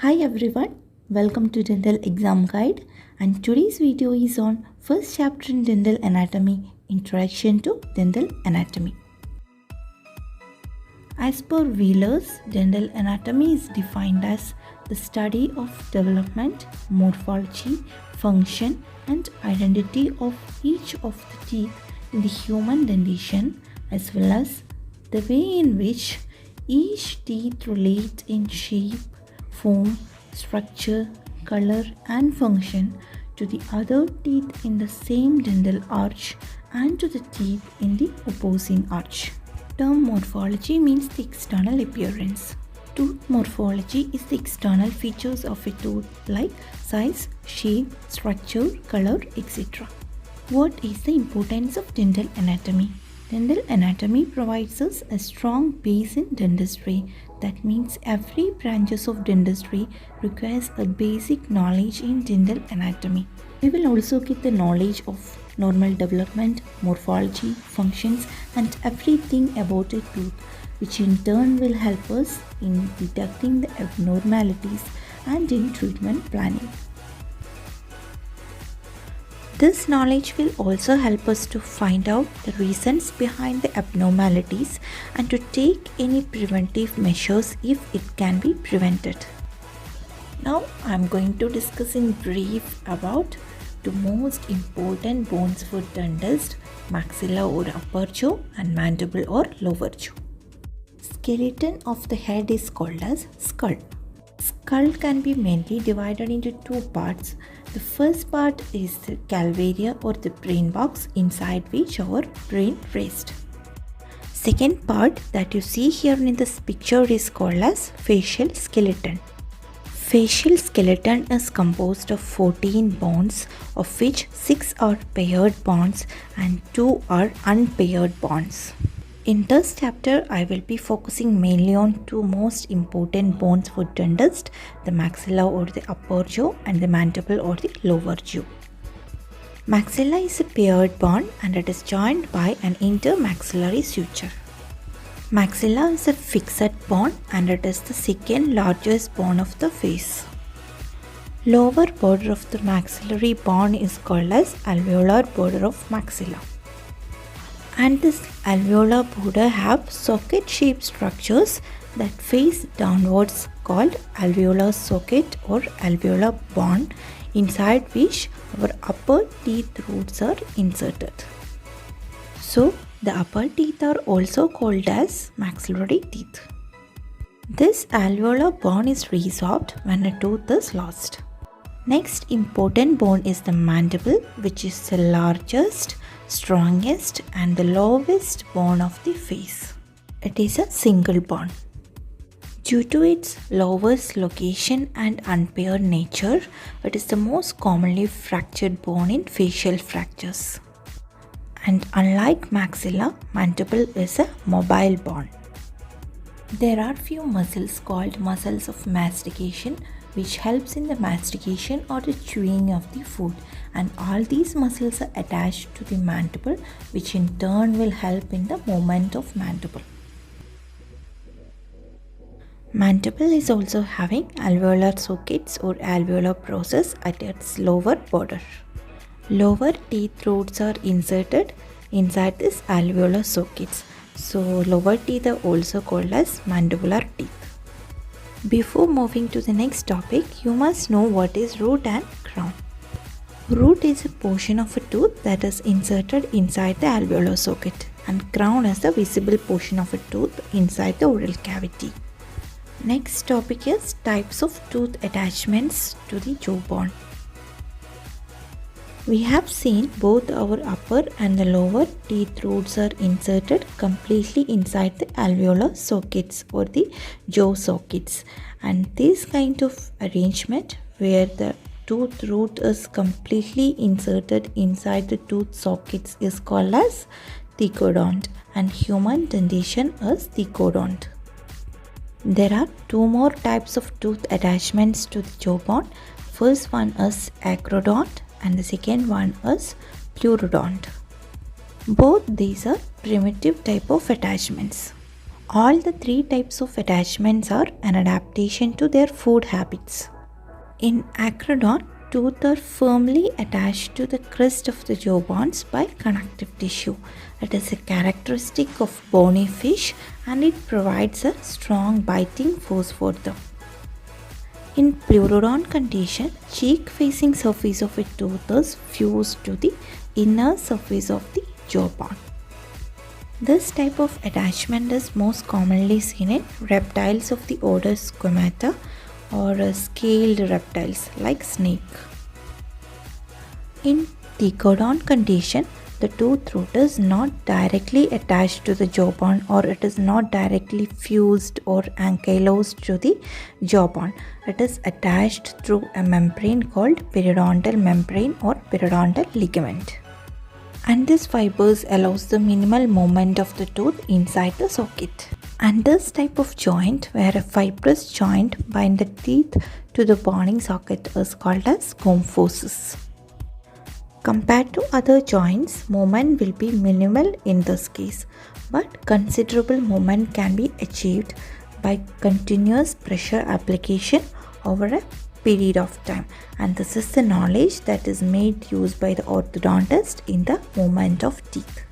Hi everyone, welcome to Dental Exam Guide, and today's video is on first chapter in Dental Anatomy, Introduction to Dental Anatomy. As per Wheeler's, dental anatomy is defined as the study of development, morphology, function and identity of each of the teeth in the human dentition, as well as the way in which each teeth relate in shape, form, structure, color and function to the other teeth in the same dental arch and to the teeth in the opposing arch. Term morphology means the external appearance. Tooth morphology is the external features of a tooth like size, shape, structure, color, etc. What is the importance of dental anatomy? Dental anatomy provides us a strong base in dentistry. That means every branches of dentistry requires a basic knowledge in dental anatomy. We will also get the knowledge of normal development, morphology, functions and everything about a tooth, which in turn will help us in detecting the abnormalities and in treatment planning. This knowledge will also help us to find out the reasons behind the abnormalities and to take any preventive measures if it can be prevented. Now I am going to discuss in brief about the most important bones for dentist, maxilla or upper jaw and mandible or lower jaw. Skeleton of the head is called as skull. Skull can be mainly divided into two parts. The first part is the calvaria or the brain box inside which our brain rests. Second part that you see here in this picture is called as facial skeleton. Facial skeleton is composed of 14 bones, of which 6 are paired bones and 2 are unpaired bones. In this chapter, I will be focusing mainly on two most important bones for dentist, the maxilla or the upper jaw and the mandible or the lower jaw. Maxilla is a paired bone and it is joined by an intermaxillary suture. Maxilla is a fixed bone and it is the second largest bone of the face. Lower border of the maxillary bone is called as alveolar border of maxilla. And this alveolar border have socket-shaped structures that face downwards called alveolar socket or alveolar bone, inside which our upper teeth roots are inserted. So the upper teeth are also called as maxillary teeth. This alveolar bone is resorbed when a tooth is lost. Next important bone is the mandible, which is the largest, strongest and the lowest bone of the face. It is a single bone. Due to its lowest location and unpaired nature, it is the most commonly fractured bone in facial fractures. And unlike maxilla, mandible is a mobile bone. There are few muscles called muscles of mastication, which helps in the mastication or the chewing of the food, and all these muscles are attached to the mandible, which in turn will help in the movement of mandible. Mandible is also having alveolar sockets or alveolar process at its lower border. Lower teeth roots are inserted inside this alveolar sockets, so lower teeth are also called as mandibular teeth. Before moving to the next topic, you must know what is root and crown. Root is a portion of a tooth that is inserted inside the alveolar socket, and crown is the visible portion of a tooth inside the oral cavity. Next topic is types of tooth attachments to the jawbone. We have seen both our upper and the lower teeth roots are inserted completely inside the alveolar sockets or the jaw sockets, and this kind of arrangement where the tooth root is completely inserted inside the tooth sockets is called as thecodont, and human dentition is thecodont. There are two more types of tooth attachments to the jawbone. First one is acrodont and the second one is pleurodont. Both these are primitive type of attachments. All the three types of attachments are an adaptation to their food habits. In Acrodon, teeth are firmly attached to the crest of the jaw bones by connective tissue. It is a characteristic of bony fish and it provides a strong biting force for them. In Pleurodon condition, cheek-facing surface of a tooth is fused to the inner surface of the jawbone. This type of attachment is most commonly seen in reptiles of the order Squamata or scaled reptiles like snake. In Techodon condition, the tooth root is not directly attached to the jawbone or it is not directly fused or ankylosed to the jawbone. It is attached through a membrane called periodontal membrane or periodontal ligament. And this fibers allows the minimal movement of the tooth inside the socket. And this type of joint where a fibrous joint binds the teeth to the bonding socket is called as gomphosis. Compared to other joints, movement will be minimal in this case, but considerable movement can be achieved by continuous pressure application over a period of time, and this is the knowledge that is made use by the orthodontist in the movement of teeth.